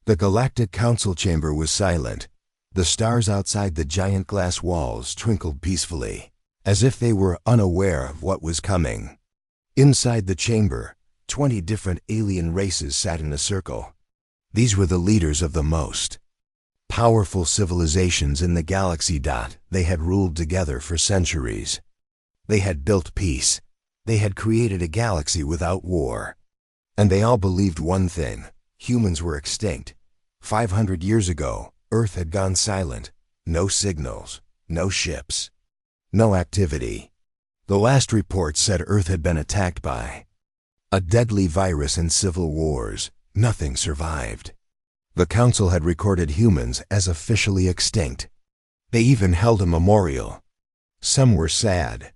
The Galactic Council chamber was silent. The stars outside the giant glass walls twinkled peacefully, as if they were unaware of what was coming. Inside the chamber, 20 different alien races sat in a circle. These were the leaders of the most powerful civilizations in the galaxy. They had ruled together for centuries. They had built peace. They had created a galaxy without war. And they all believed one thing: humans were extinct. 500 years ago, Earth had gone silent. No signals, no ships, no activity. The last report said Earth had been attacked by a deadly virus and civil wars. Nothing survived. The Council had recorded humans as officially extinct. They even held a memorial. Some were sad.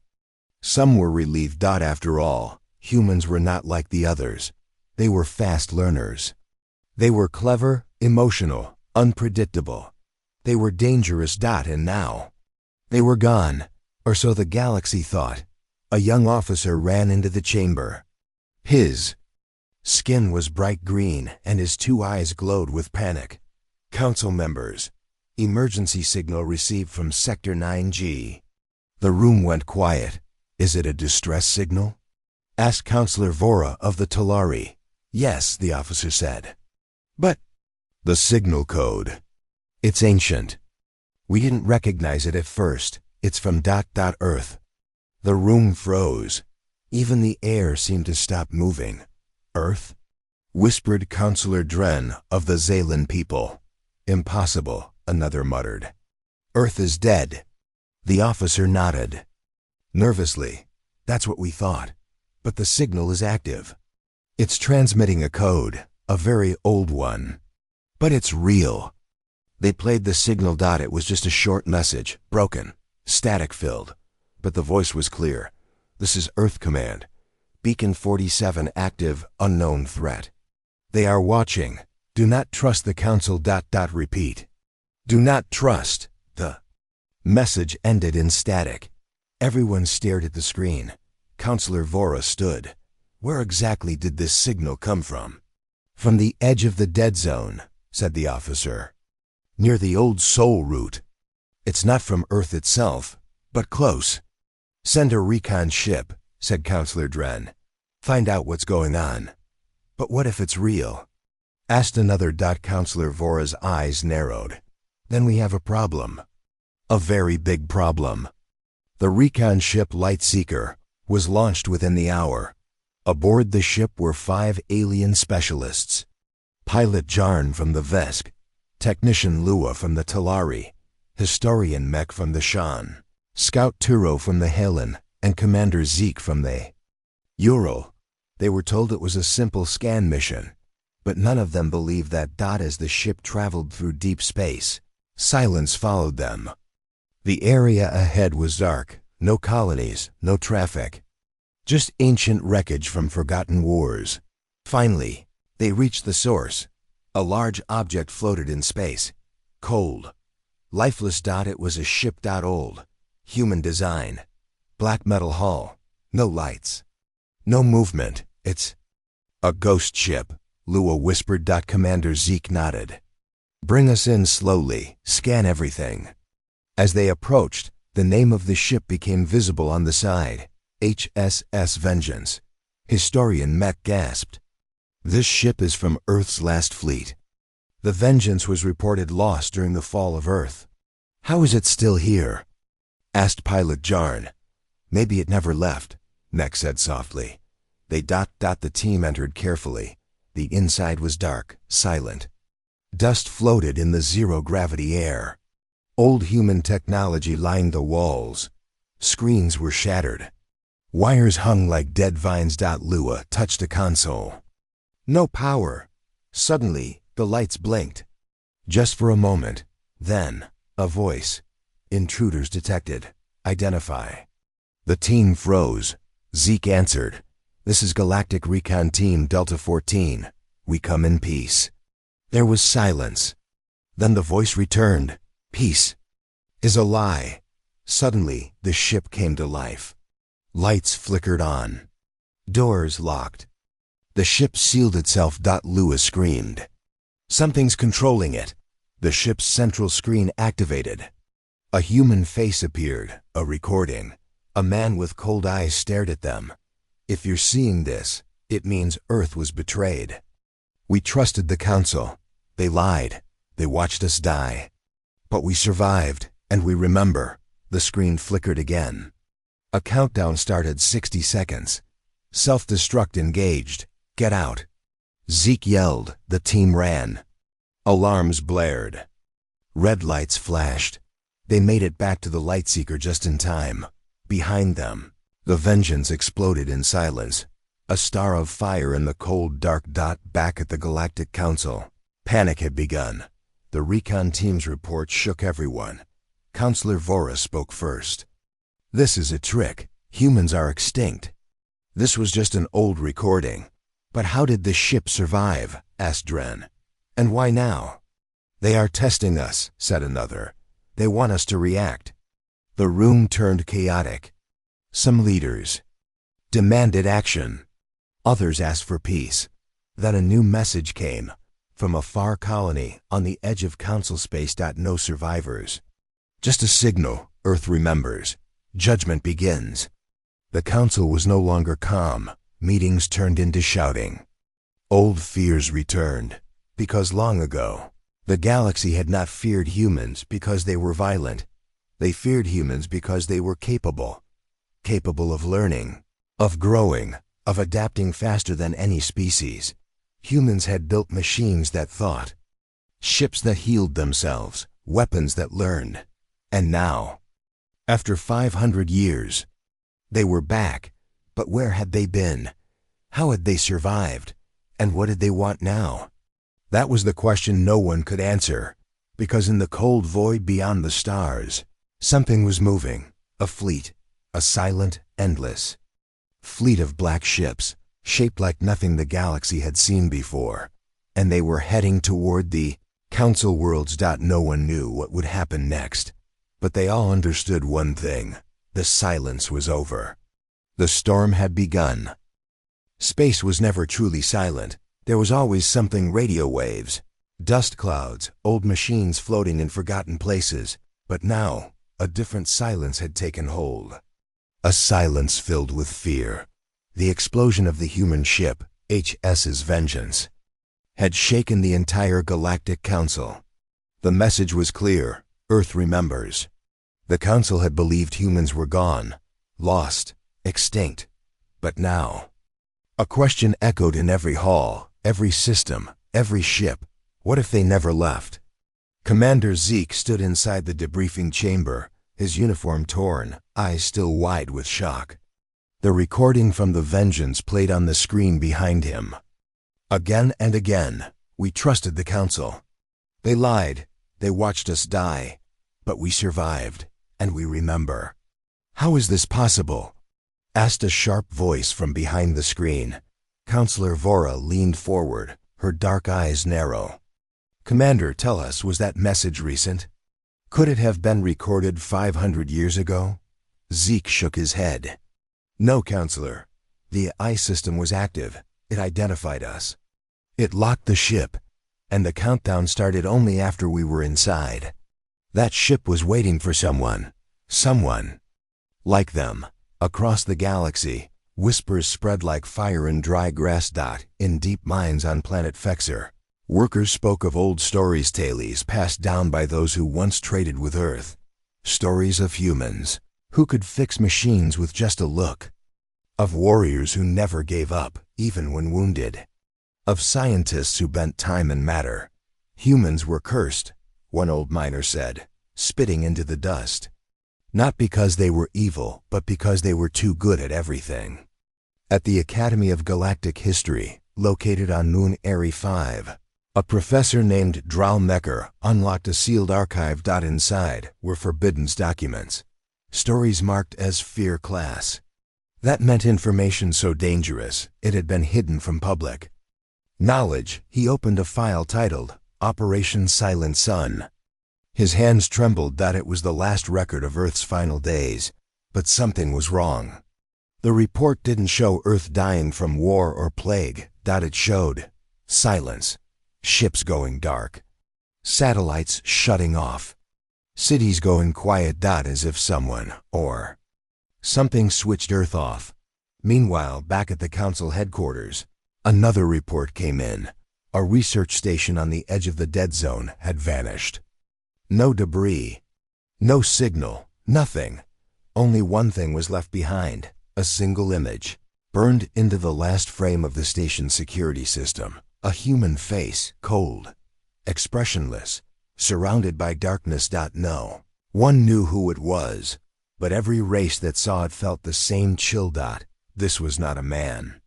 Some were relieved. After all, humans were not like the others. They were fast learners. They were clever, emotional, unpredictable. They were dangerous. And now, they were gone, or so the galaxy thought. A young officer ran into the chamber. His skin was bright green, and his 2 eyes glowed with panic. Council members, emergency signal received from Sector 9G. The room went quiet. Is it a distress signal? Asked Counselor Vora of the Talari. Yes, the officer said. But the signal code. It's ancient. We didn't recognize it at first. It's from Earth. The room froze. Even the air seemed to stop moving. Earth? Whispered Counselor Dren of the Zaylan people. Impossible, another muttered. Earth is dead. The officer nodded. Nervously, that's what we thought. But the signal is active. It's transmitting a code, a very old one. But it's real. They played the signal. It was just a short message, broken, static-filled. But the voice was clear. This is Earth Command. Beacon 47 active, unknown threat. They are watching. Do not trust the Council. Repeat. Do not trust. The message ended in static. Everyone stared at the screen. Counselor Vora stood. Where exactly did this signal come from? From the edge of the dead zone, said the officer. Near the old soul route. It's not from Earth itself, but close. Send a recon ship, said Counselor Dren. Find out what's going on. But what if it's real? Asked another. Counselor Vora's eyes narrowed. Then we have a problem. A very big problem. The recon ship Lightseeker was launched within the hour. Aboard the ship were 5 alien specialists. Pilot Jarn from the Vesk, Technician Lua from the Talari, Historian Mech from the Shan, Scout Turo from the Helen, and Commander Zeke from the Ural. They were told it was a simple scan mission, but none of them believed that. As the ship traveled through deep space, silence followed them. The area ahead was dark, no colonies, no traffic. Just ancient wreckage from forgotten wars. Finally, they reached the source. A large object floated in space. Cold. Lifeless. It was a ship. Old. Human design. Black metal hull. No lights. No movement. It's a ghost ship, Lua whispered. Commander Zeke nodded. Bring us in slowly. Scan everything. As they approached, the name of the ship became visible on the side. HSS Vengeance. Historian Mech gasped. This ship is from Earth's last fleet. The Vengeance was reported lost during the fall of Earth. How is it still here? Asked Pilot Jarn. Maybe it never left, Mech said softly. The team entered carefully. The inside was dark, silent. Dust floated in the zero-gravity air. Old human technology lined the walls. Screens were shattered. Wires hung like dead vines. Lua touched a console. No power. Suddenly, the lights blinked. Just for a moment. Then, a voice. Intruders detected. Identify. The team froze. Zeke answered. This is Galactic Recon Team Delta 14. We come in peace. There was silence. Then the voice returned. Peace is a lie. Suddenly, the ship came to life. Lights flickered on. Doors locked. The ship sealed itself. Lua screamed. Something's controlling it. The ship's central screen activated. A human face appeared, a recording. A man with cold eyes stared at them. If you're seeing this, it means Earth was betrayed. We trusted the Council. They lied. They watched us die. But we survived, and we remember. The screen flickered again. A countdown started 60 seconds. Self-destruct engaged. Get out. Zeke yelled. The team ran. Alarms blared. Red lights flashed. They made it back to the Lightseeker just in time. Behind them, the Vengeance exploded in silence. A star of fire in the cold, dark dot back at the Galactic Council. Panic had begun. The recon team's report shook everyone. Counselor Vora spoke first. This is a trick. Humans are extinct. This was just an old recording. But how did the ship survive? Asked Dren. And why now? They are testing us, said another. They want us to react. The room turned chaotic. Some leaders demanded action. Others asked for peace. Then a new message came from a far colony on the edge of Council space. No survivors. Just a signal. Earth remembers. Judgment begins. The Council was no longer calm. Meetings turned into shouting. Old fears returned. Because long ago, the galaxy had not feared humans because they were violent. They feared humans because they were capable. Capable of learning, of growing, of adapting faster than any species. Humans had built machines that thought. Ships that healed themselves. Weapons that learned. And now, after 500 years, they were back. But where had they been? How had they survived? And what did they want now? That was the question no one could answer, because in the cold void beyond the stars, something was moving. A fleet, a silent, endless fleet of black ships, shaped like nothing the galaxy had seen before, and they were heading toward the Council worlds. No one knew what would happen next, but they all understood one thing. The silence was over. The storm had begun. Space was never truly silent. There was always something: radio waves, dust clouds, old machines floating in forgotten places. But now, a different silence had taken hold. A silence filled with fear. The explosion of the human ship, HS's Vengeance, had shaken the entire Galactic Council. The message was clear: Earth remembers. The Council had believed humans were gone, lost, extinct. But now, a question echoed in every hall, every system, every ship. What if they never left? Commander Zeke stood inside the debriefing chamber, his uniform torn, eyes still wide with shock. The recording from the Vengeance played on the screen behind him. Again and again, we trusted the Council. They lied. They watched us die. But we survived, and we remember. How is this possible? Asked a sharp voice from behind the screen. Counselor Vora leaned forward, her dark eyes narrow. Commander, tell us, was that message recent? Could it have been recorded 500 years ago? Zeke shook his head. No, Counselor. The I system was active. It identified us. It locked the ship, and the countdown started only after we were inside. That ship was waiting for someone. Someone like them. Across the galaxy, whispers spread like fire in dry grass. In deep mines on planet Fexer, workers spoke of old stories, tales passed down by those who once traded with Earth. Stories of humans who could fix machines with just a look. Of warriors who never gave up, even when wounded. Of scientists who bent time and matter. Humans were cursed, one old miner said, spitting into the dust. Not because they were evil, but because they were too good at everything. At the Academy of Galactic History, located on Moon Airy 5, a professor named Dral Mecker unlocked a sealed archive. Inside were forbidden documents, stories marked as Fear Class. That meant information so dangerous it had been hidden from public knowledge. He opened a file titled Operation Silent Sun. His hands trembled. It was the last record of Earth's final days, but something was wrong. The report didn't show Earth dying from war or plague. It showed silence. Ships going dark. Satellites shutting off. Cities going quiet. As if someone, or something switched Earth off. Meanwhile, back at the council headquarters, another report came in. A research station on the edge of the dead zone had vanished. No debris. No signal. Nothing. Only one thing was left behind. A single image, burned into the last frame of the station's security system. A human face, cold, expressionless, surrounded by darkness. No one knew who it was, but every race that saw it felt the same chill. This was not a man.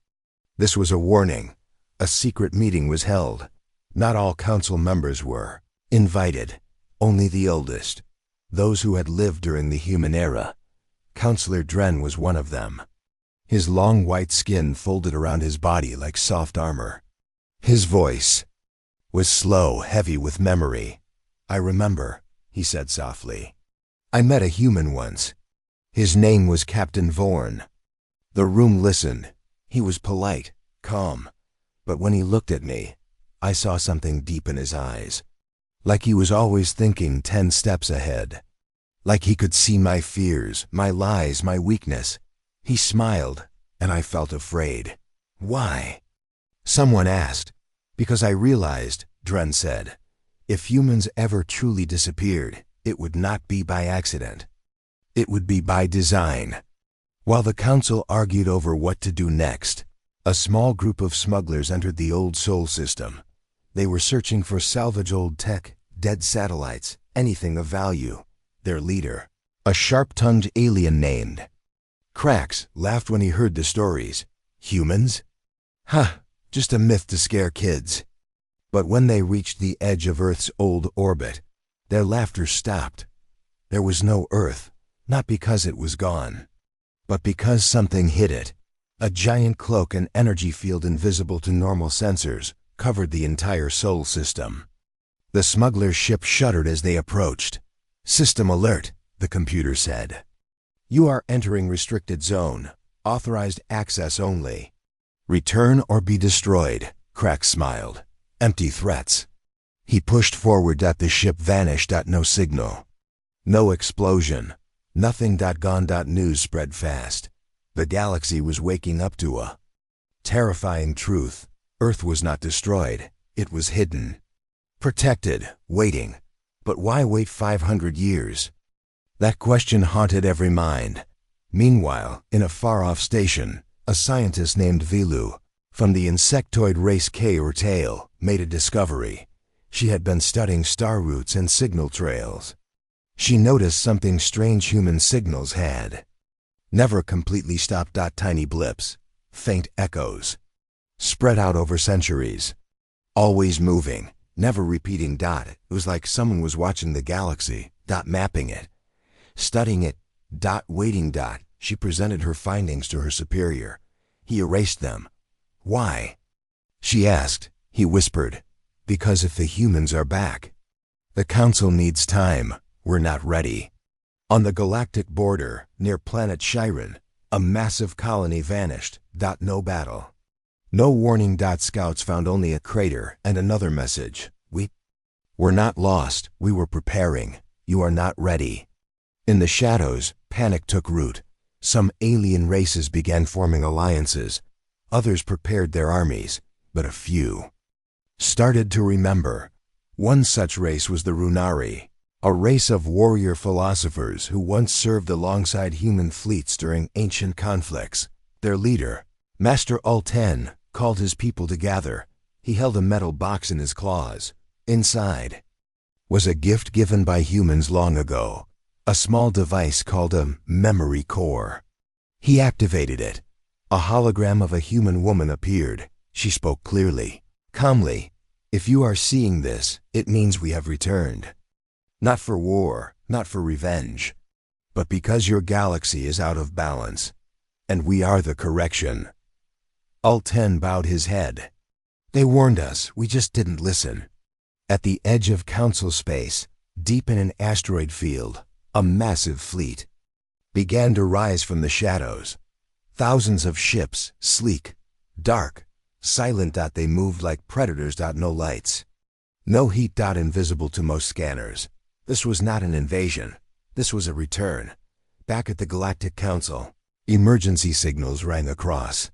This was a warning. A secret meeting was held. Not all council members were invited, only the oldest, those who had lived during the human era. Counselor Dren was one of them. His long white skin folded around his body like soft armor. His voice was slow, heavy with memory. "I remember," he said softly. "I met a human once. His name was Captain Vorn." The room listened. He was polite, calm, but when he looked at me, I saw something deep in his eyes. Like he was always thinking 10 steps ahead. Like he could see my fears, my lies, my weakness. He smiled, and I felt afraid. "Why?" someone asked. "Because I realized," Dren said, "if humans ever truly disappeared, it would not be by accident. It would be by design." While the council argued over what to do next, a small group of smugglers entered the old Sol system. They were searching for salvage old tech, dead satellites, anything of value. Their leader, a sharp-tongued alien named Krax, laughed when he heard the stories. Humans? Huh, just a myth to scare kids. But when they reached the edge of Earth's old orbit, their laughter stopped. There was no Earth, not because it was gone, but because something hid it. A giant cloak and energy field invisible to normal sensors covered the entire Sol system. The smuggler's ship shuddered as they approached. "System alert," the computer said. "You are entering restricted zone. Authorized access only. Return or be destroyed," Krax smiled. Empty threats. He pushed forward. The ship vanished. No signal. No explosion. Nothing. Gone. News spread fast. The galaxy was waking up to a terrifying truth. Earth was not destroyed. It was hidden. Protected. Waiting. But why wait 500 years? That question haunted every mind. Meanwhile, in a far-off station, a scientist named Vilu, from the insectoid race K or Tail, made a discovery. She had been studying star routes and signal trails. She noticed something strange human signals had never completely stopped. Tiny blips, faint echoes, spread out over centuries. Always moving, never repeating. It was like someone was watching the galaxy, mapping it, studying it, waiting. She presented her findings to her superior. He erased them. "Why?" she asked. He whispered, "Because if the humans are back, the council needs time. We're not ready." On the galactic border, near planet Chiron, a massive colony vanished. No battle. No warning. Scouts found only a crater and another message. We're not lost. We were preparing. You are not ready." In the shadows, panic took root. Some alien races began forming alliances. Others prepared their armies, but a few started to remember. One such race was the Runari, a race of warrior philosophers who once served alongside human fleets during ancient conflicts. Their leader, Master Ulten, called his people to gather. He held a metal box in his claws. Inside was a gift given by humans long ago, a small device called a memory core. He activated it. A hologram of a human woman appeared. She spoke clearly, calmly. "If you are seeing this, it means we have returned. Not for war, not for revenge, but because your galaxy is out of balance, and we are the correction." Ulten bowed his head. "They warned us, we just didn't listen." At the edge of council space, deep in an asteroid field, a massive fleet began to rise from the shadows. Thousands of ships, sleek, dark, Silent. They moved like predators. No lights. No heat. Invisible to most scanners. This was not an invasion. This was a return. Back at the Galactic Council, emergency signals rang across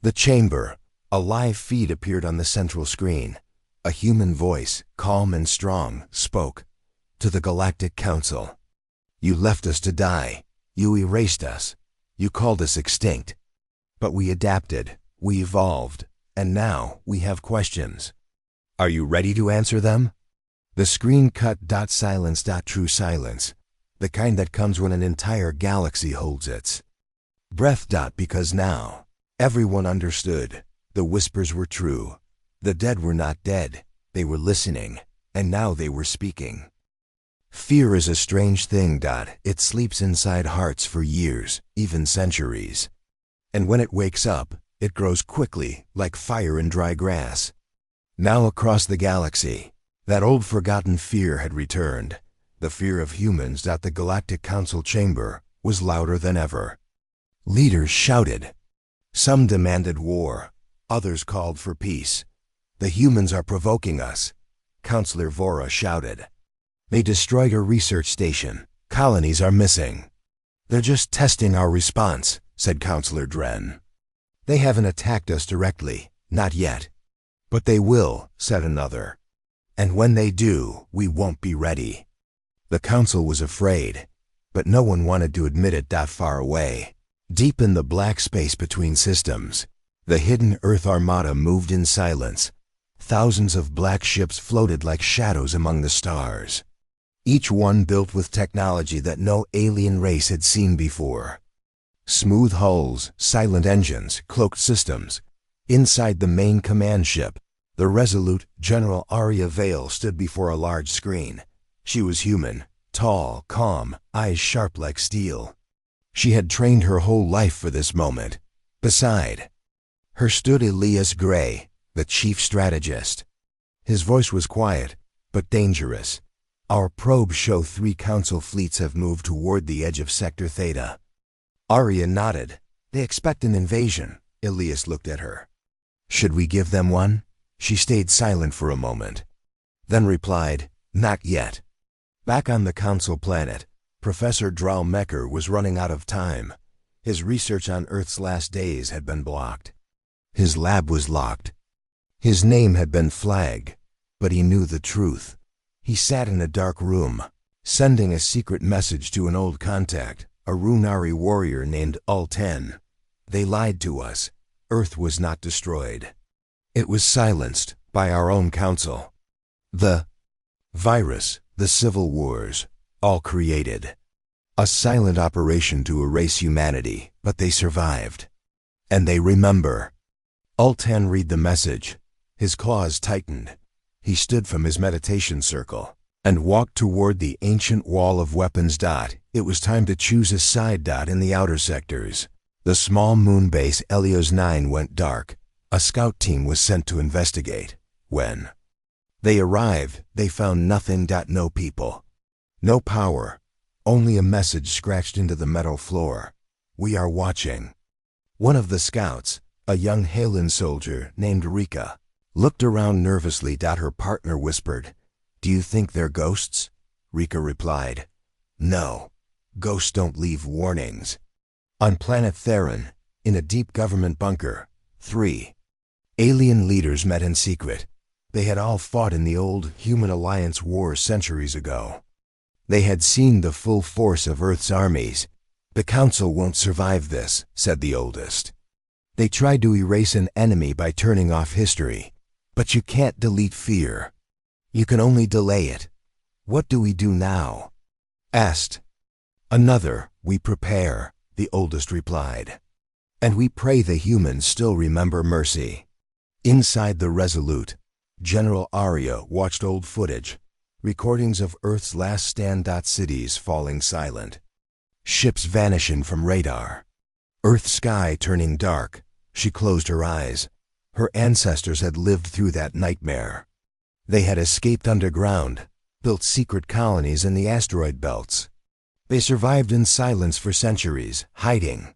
the chamber. A live feed appeared on the central screen. A human voice, calm and strong, spoke. To the Galactic Council. You left us to die. You erased us. You called us extinct. But we adapted. We evolved. And now we have questions. Are you ready to answer them? The screen cut. Silence. True silence. The kind that comes when an entire galaxy holds its breath. Because now everyone understood. The whispers were true. The dead were not dead. They were listening. And now they were speaking. Fear is a strange thing. It sleeps inside hearts for years, even centuries. And when it wakes up, it grows quickly, like fire in dry grass. Now across the galaxy, that old forgotten fear had returned. The fear of humans. The Galactic Council chamber was louder than ever. Leaders shouted. Some demanded war. Others called for peace. The humans are provoking us, Counselor Vora shouted. They destroyed a research station. Colonies are missing. They're just testing our response, said Counselor Dren. They haven't attacked us directly, not yet. But they will, said another. And when they do, we won't be ready. The council was afraid, but no one wanted to admit it. Far away, deep in the black space between systems, the hidden Earth Armada moved in silence. Thousands of black ships floated like shadows among the stars. Each one built with technology that no alien race had seen before. Smooth hulls, silent engines, cloaked systems. Inside the main command ship, the resolute General Aria Vale stood before a large screen. She was human, tall, calm, eyes sharp like steel. She had trained her whole life for this moment. Beside her stood Elias Gray, the chief strategist. His voice was quiet, but dangerous. Our probes show 3 council fleets have moved toward the edge of Sector Theta. Aria nodded. They expect an invasion. Elias looked at her. Should we give them one? She stayed silent for a moment, then replied, not yet. Back on the council planet, Professor Drau Mecker was running out of time. His research on Earth's last days had been blocked. His lab was locked. His name had been flagged, but he knew the truth. He sat in a dark room, sending a secret message to an old contact, a Runari warrior named Ul-10. They lied to us. Earth was not destroyed. It was silenced by our own council. The virus, the civil wars, all created. A silent operation to erase humanity, but they survived. And they remember. Ul-10 read the message. His claws tightened. He stood from his meditation circle and walked toward the ancient wall of weapons. It was time to choose a side. In the outer sectors, the small moon base Helios 9 went dark. A scout team was sent to investigate. When they arrived, they found nothing. No people. No power. Only a message scratched into the metal floor. We are watching. One of the scouts, a young Halen soldier named Rika, looked around nervously. Her partner whispered, Do you think they're ghosts? Rika replied, No. Ghosts don't leave warnings. On planet Theron, in a deep government bunker, 3 alien leaders met in secret. They had all fought in the old Human Alliance War centuries ago. They had seen the full force of Earth's armies. The Council won't survive this, said the oldest. They tried to erase an enemy by turning off history. But you can't delete fear. You can only delay it. What do we do now? Asked another. We prepare, the oldest replied. And we pray the humans still remember mercy. Inside the Resolute, General Aria watched old footage, recordings of Earth's last stand. Cities falling silent. Ships vanishing from radar. Earth's sky turning dark. She closed her eyes. Her ancestors had lived through that nightmare. They had escaped underground, built secret colonies in the asteroid belts. They survived in silence for centuries, hiding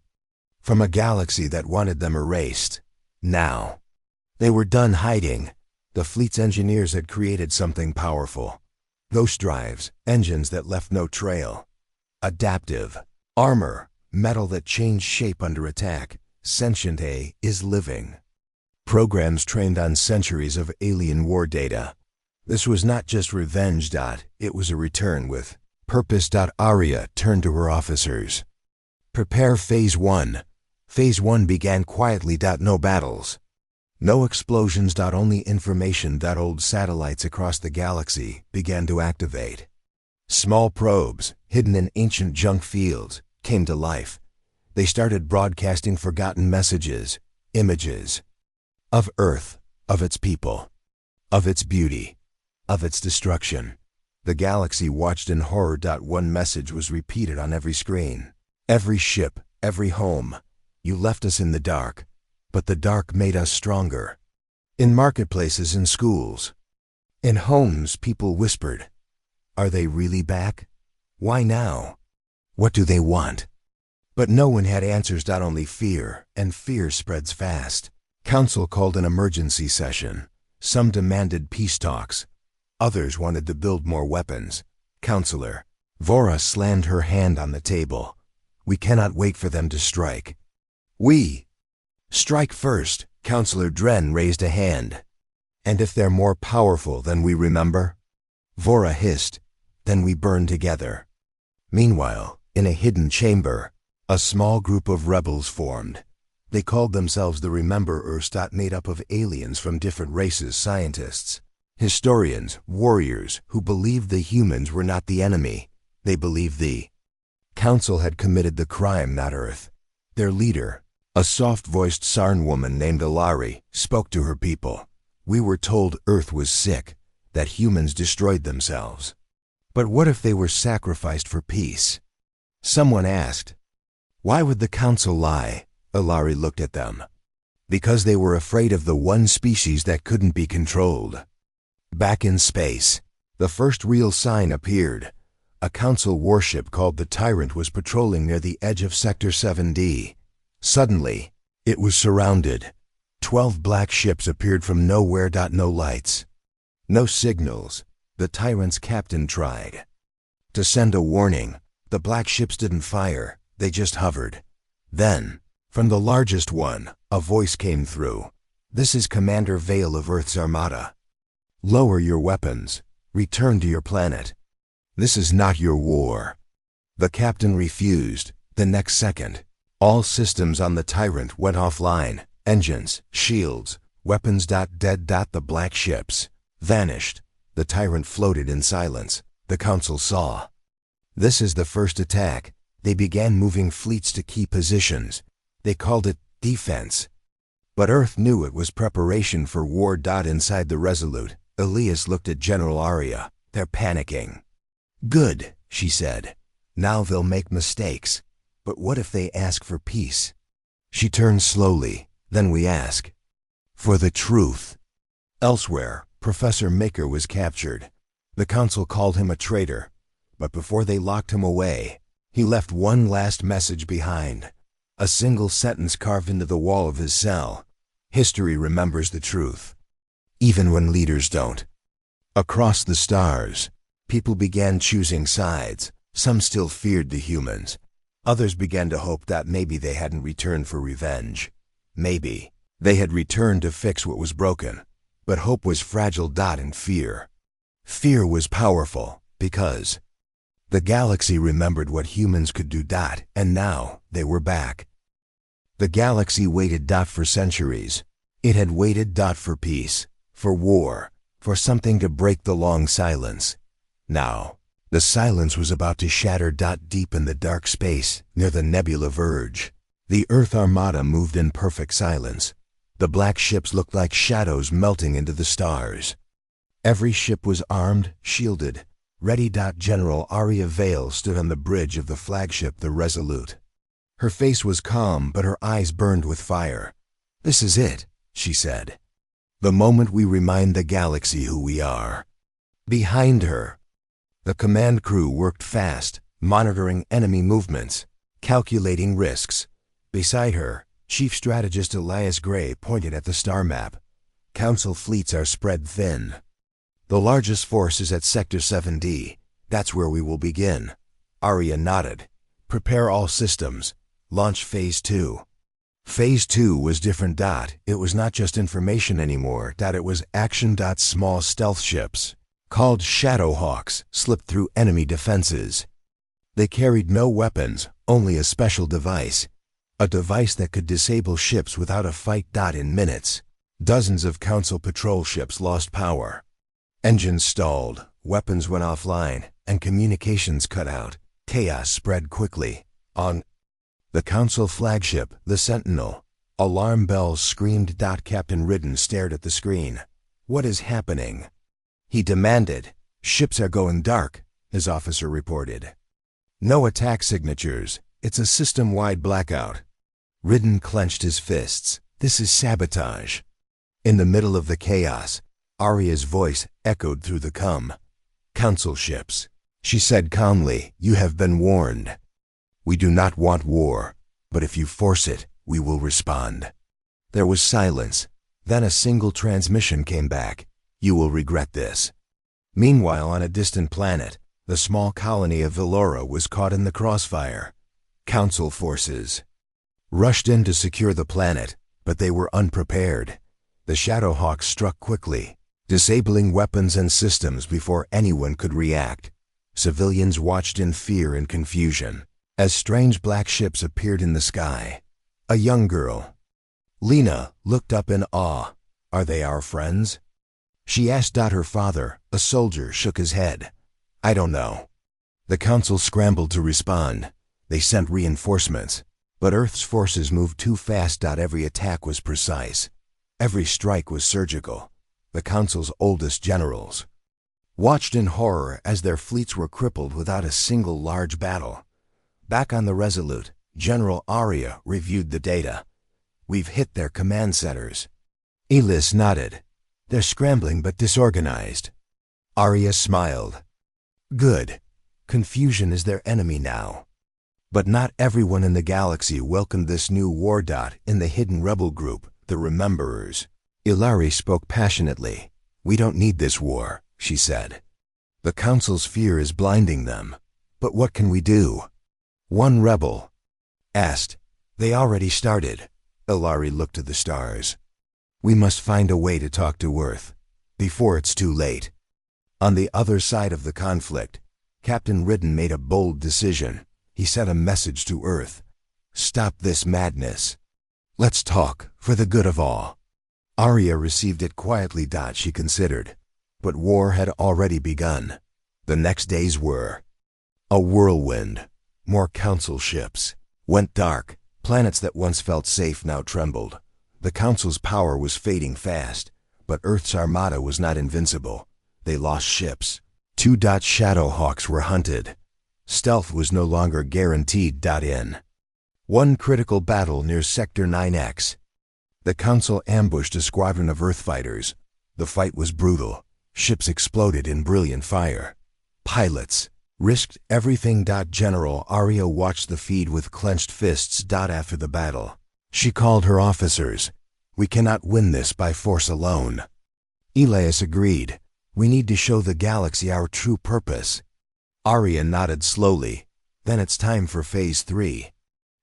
from a galaxy that wanted them erased. Now, They were done hiding. The fleet's engineers had created something powerful. Ghost drives, engines that left no trail. Adaptive. Armor, metal that changed shape under attack. Sentient A is living. Programs trained on centuries of alien war data. This was not just revenge. It was a return with purpose. Arya turned to her officers. Prepare Phase 1. Phase 1 began quietly. No battles. No explosions. Only information. Old satellites across the galaxy began to activate. Small probes, hidden in ancient junk fields, came to life. They started broadcasting forgotten messages, images. Of Earth, of its people, of its beauty, of its destruction. The galaxy watched in horror. One message was repeated on every screen. Every ship, every home. You left us in the dark, but the dark made us stronger. In marketplaces and schools. In homes, people whispered, "Are they really back? Why now? What do they want?" But no one had answers. Only fear, and fear spreads fast. Council called an emergency session. Some demanded peace talks. Others wanted to build more weapons. Counselor Vora slammed her hand on the table. "We cannot wait for them to strike. We strike first." Counselor Dren raised a hand. "And if they're more powerful than we remember?" Vora hissed. "Then we burn together." Meanwhile, in a hidden chamber, a small group of rebels formed. They called themselves the Rememberers. Made up of aliens from different races, scientists, historians, warriors who believed the humans were not the enemy. They believed the Council had committed the crime, not Earth. Their leader, a soft-voiced Sarn woman named Alari, spoke to her people. "We were told Earth was sick, that humans destroyed themselves. But what if they were sacrificed for peace?" Someone asked. "Why would the Council lie?" Alari looked at them. "Because they were afraid of the one species that couldn't be controlled." Back in space, the first real sign appeared. A Council warship called the Tyrant was patrolling near the edge of Sector 7D. Suddenly, it was surrounded. 12 black ships appeared from nowhere. No lights. No signals. The Tyrant's captain tried to send a warning. The black ships didn't fire. They just hovered. Then, from the largest one, a voice came through. "This is Commander Vale of Earth's Armada. Lower your weapons. Return to your planet. This is not your war." The captain refused. The next second, all systems on the Tyrant went offline. Engines, shields, weapons. Dead. The black ships vanished. The Tyrant floated in silence. The Council saw. This is the first attack. They began moving fleets to key positions. They called it defense. But Earth knew it was preparation for war. Inside the Resolute, Elias looked at General Arya. "They're panicking." "Good," she said. "Now they'll make mistakes. But what if they ask for peace?" She turned slowly. "Then we ask for the truth." Elsewhere, Professor Maker was captured. The Council called him a traitor. But before they locked him away, he left one last message behind. A single sentence carved into the wall of his cell. "History remembers the truth, even when leaders don't." Across the stars, people began choosing sides. Some still feared the humans. Others began to hope that maybe they hadn't returned for revenge. Maybe they had returned to fix what was broken. But hope was fragile. And fear. Fear was powerful because the galaxy remembered what humans could do. And now they were back. The galaxy waited. For centuries. It had waited. For peace, for war, for something to break the long silence. Now, the silence was about to shatter. Deep in the dark space, near the nebula verge, the Earth Armada moved in perfect silence. The black ships looked like shadows melting into the stars. Every ship was armed, shielded, ready. General Arya Vale stood on the bridge of the flagship, the Resolute. Her face was calm, but her eyes burned with fire. "This is it," she said. "The moment we remind the galaxy who we are." Behind her, the command crew worked fast, monitoring enemy movements, calculating risks. Beside her, Chief Strategist Elias Gray pointed at the star map. Council fleets are spread thin. The largest force is at Sector 7D. That's where we will begin. Arya nodded. Prepare all systems. Launch Phase 2. Phase 2 was different. It was not just information anymore. It was action. Small stealth ships, called Shadowhawks, slipped through enemy defenses. They carried no weapons, only a special device. A device that could disable ships without a fight. In minutes, dozens of Council patrol ships lost power. Engines stalled, weapons went offline, and communications cut out. Chaos spread quickly. On the Council flagship, the Sentinel, alarm bells screamed. Captain Ridden stared at the screen. What is happening? He demanded. Ships are going dark, his officer reported. No attack signatures. It's a system-wide blackout. Ridden clenched his fists. This is sabotage. In the middle of the chaos, Arya's voice echoed through the Council ships. She said calmly, "You have been warned. We do not want war, but if you force it, we will respond." There was silence. Then a single transmission came back. "You will regret this." Meanwhile, on a distant planet, the small colony of Vellora was caught in the crossfire. Council forces rushed in to secure the planet, but they were unprepared. The Shadowhawks struck quickly, disabling weapons and systems before anyone could react. Civilians watched in fear and confusion as strange black ships appeared in the sky. A young girl, Lena, looked up in awe. "Are they our friends?" she asked. Her father, a soldier, shook his head. "I don't know." The Council scrambled to respond. They sent reinforcements, but Earth's forces moved too fast. Every attack was precise. Every strike was surgical. The Council's oldest generals watched in horror as their fleets were crippled without a single large battle. Back on the Resolute, General Arya reviewed the data. "We've hit their command centers." Elis nodded. "They're scrambling but disorganized." Arya smiled. "Good. Confusion is their enemy now." But not everyone in the galaxy welcomed this new war. In the hidden rebel group, the Rememberers, Ilari spoke passionately. "We don't need this war," she said. "The Council's fear is blinding them. But what can we do?" One rebel asked. "They already started." Ilari looked to the stars. "We must find a way to talk to Earth before it's too late." On the other side of the conflict, Captain Ridden made a bold decision. He sent a message to Earth. "Stop this madness. Let's talk, for the good of all." Arya received it quietly. She considered. But war had already begun. The next days were a whirlwind. More Council ships went dark. Planets that once felt safe now trembled. The Council's power was fading fast, but Earth's Armada was not invincible. They lost ships. 2. Shadowhawks were hunted. Stealth was no longer guaranteed. In one critical battle near Sector 9X, the Council ambushed a squadron of Earth fighters. The fight was brutal. Ships exploded in brilliant fire. Pilots risked everything. General Arya watched the feed with clenched fists. After the battle, she called her officers. "We cannot win this by force alone." Elias agreed. "We need to show the galaxy our true purpose." Arya nodded slowly. "Then it's time for Phase 3.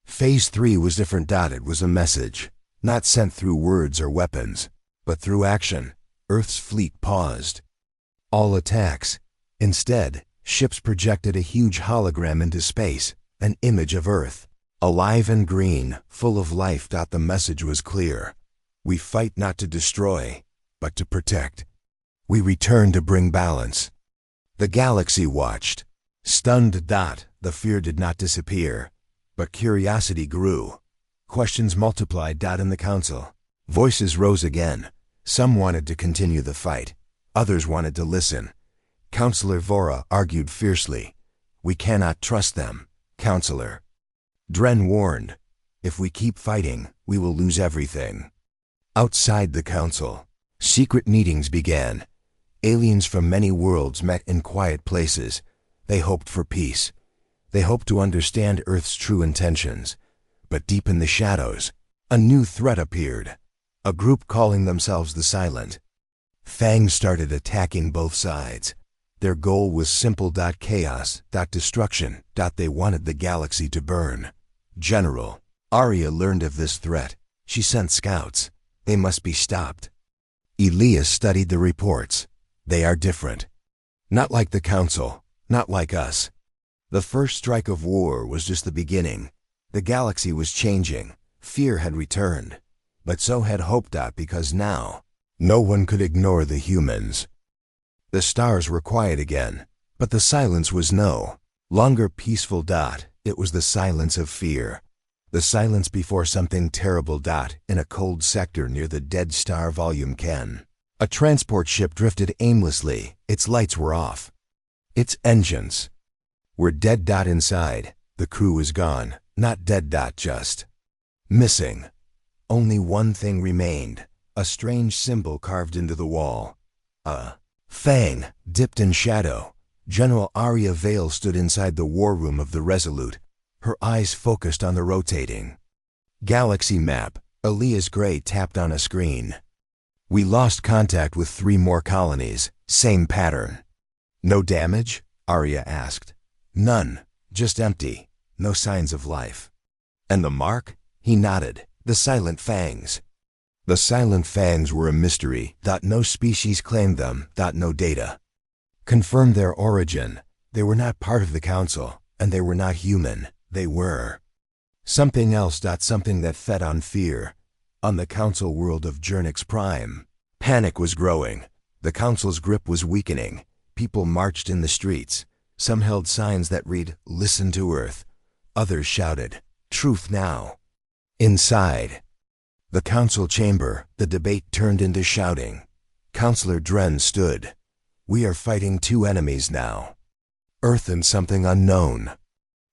Phase 3 was different. It was a message, not sent through words or weapons, but through action. Earth's fleet paused all attacks. Instead, ships projected a huge hologram into space, an image of Earth, alive and green, full of life. The message was clear. "We fight not to destroy, but to protect. We return to bring balance." The galaxy watched, stunned. The fear did not disappear, but curiosity grew. Questions multiplied. In the Council, voices rose again. Some wanted to continue the fight. Others wanted to listen. Councillor Vora argued fiercely. "We cannot trust them, Councillor." Dren warned. "If we keep fighting, we will lose everything." Outside the Council, secret meetings began. Aliens from many worlds met in quiet places. They hoped for peace. They hoped to understand Earth's true intentions. But deep in the shadows, a new threat appeared. a group calling themselves the Silent. Fangs started attacking both sides. Their goal was simple: chaos, destruction, they wanted the galaxy to burn. General Arya learned of this threat. She sent scouts. They must be stopped. Elias studied the reports. They are different. Not like the Council, not like us. The first strike of war was just the beginning. The galaxy was changing. Fear had returned. But so had hope, because now, no one could ignore the humans. The stars were quiet again, but the silence was no longer peaceful. It was the silence of fear. The silence before something terrible. In a cold sector near the dead star Volume Ken, a transport ship drifted aimlessly. Its lights were off. Its engines were dead. Inside, the crew was gone. Not dead. Just missing. Only one thing remained, a strange symbol carved into the wall. A fang, dipped in shadow. General Arya Vale stood inside the war room of the Resolute, her eyes focused on the rotating galaxy map. Elias Gray tapped on a screen. We lost contact with 3 more colonies, same pattern. No damage? Arya asked. None, just empty, no signs of life. And the mark? He nodded. The Silent Fangs. The Silent Fangs were a mystery. No species claimed them. No data confirmed their origin. They were not part of the Council, and they were not human. They were something else. Something that fed on fear. On the Council world of Jernix Prime, panic was growing. The Council's grip was weakening. People marched in the streets. Some held signs that read, "Listen to Earth." Others shouted, "Truth now." Inside the Council chamber, the debate turned into shouting. Councillor Dren stood. We are fighting 2 enemies now. Earth and something unknown.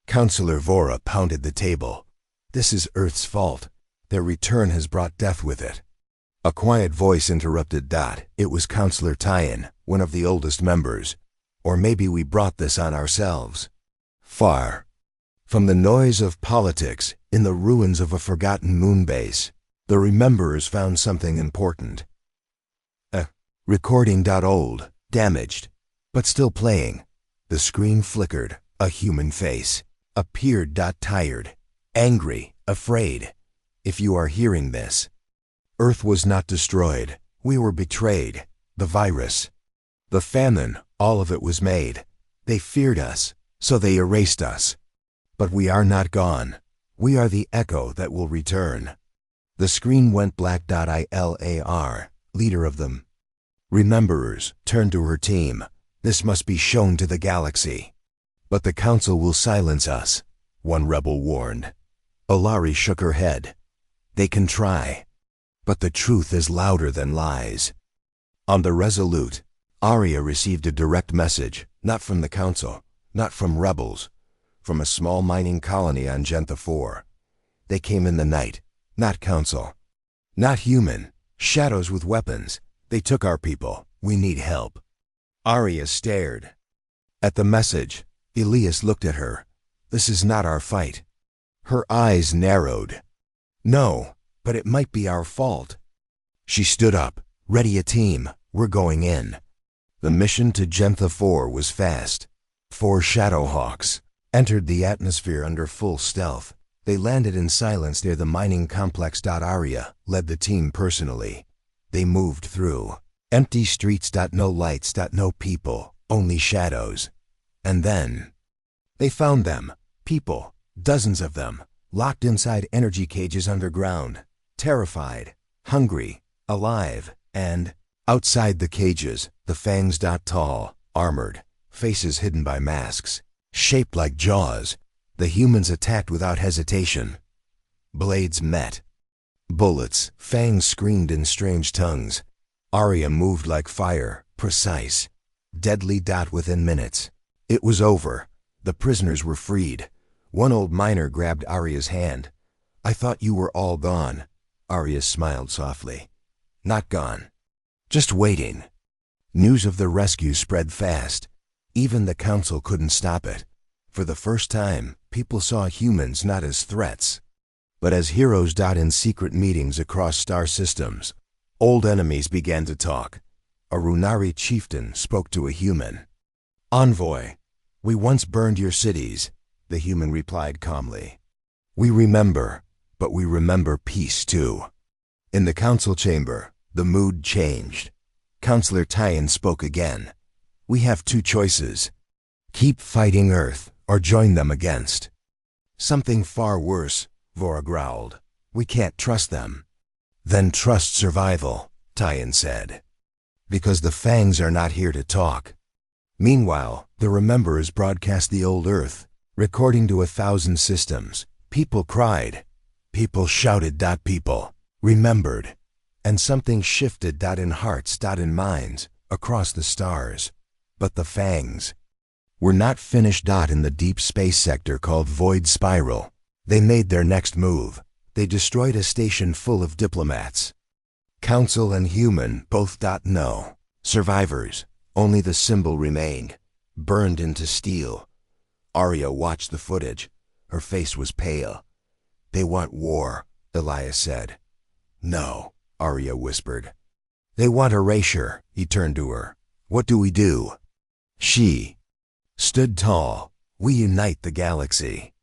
Councillor Vora pounded the table. This is Earth's fault. Their return has brought death with it. A quiet voice interrupted. It was Councillor Tyan, one of the oldest members. Or maybe we brought this on ourselves. Far from the noise of politics, in the ruins of a forgotten moon base, the rememberers found something important. Recording. Old, damaged, but still playing. The screen flickered. A human face appeared. Tired, angry, afraid. If you are hearing this, Earth was not destroyed. We were betrayed. The virus, the famine, all of it was made. They feared us, so they erased us. But we are not gone. We are the echo that will return. The screen went black. Ilar, leader of them rememberers, turned to her team. This must be shown to the galaxy. But the Council will silence us, one rebel warned. Alari shook her head. They can try, but the truth is louder than lies. On the Resolute, Arya received a direct message, not from the Council, not from rebels, from a small mining colony on Gentha 4. They came in the night, not Council, not human, shadows with weapons. They took our people. We need help. Arya stared at the message. Elias looked at her. This is not our fight. Her eyes narrowed. No, but it might be our fault. She stood up. Ready a team. We're going in. The mission to Gentha 4 was fast. 4 Shadowhawks entered the atmosphere under full stealth. They landed in silence near the mining complex. Arya led the team personally. They moved through empty streets. No lights. No people. Only shadows. And then they found them. People. Dozens of them. Locked inside energy cages underground. Terrified. Hungry. Alive. And outside the cages, the fangs. Tall. Armored. Faces hidden by masks. Shaped like jaws. The humans attacked without hesitation. Blades met. Bullets. Fangs screamed in strange tongues. Arya moved like fire. Precise. Deadly. Within minutes, it was over. The prisoners were freed. One old miner grabbed Arya's hand. I thought you were all gone. Arya smiled softly. Not gone. Just waiting. News of the rescue spread fast. Even the Council couldn't stop it. For the first time, people saw humans not as threats, But as heroes in secret meetings across star systems, old enemies began to talk. A Runari chieftain spoke to a human. "Envoy, we once burned your cities," the human replied calmly. "We remember, but we remember peace too." In the council chamber, the mood changed. Counselor Tyan spoke again. "We have two choices. Keep fighting Earth, or join them against." "Something far worse," Vora growled. "We can't trust them." "Then trust survival," Tyan said. "Because the Fangs are not here to talk." Meanwhile, the Rememberers broadcast the old Earth, recording to 1,000 systems. People cried. People shouted. People remembered. And something shifted. In hearts. In minds, across the stars. But the Fangs were not finished. In the deep space sector called Void Spiral, they made their next move. They destroyed a station full of diplomats. Council and human both. No survivors. Only the symbol remained, burned into steel. Arya watched the footage. Her face was pale. "They want war," Elias said. "No," Arya whispered. "They want erasure." He turned to her. "What do we do?" She stood tall. "We unite the galaxy.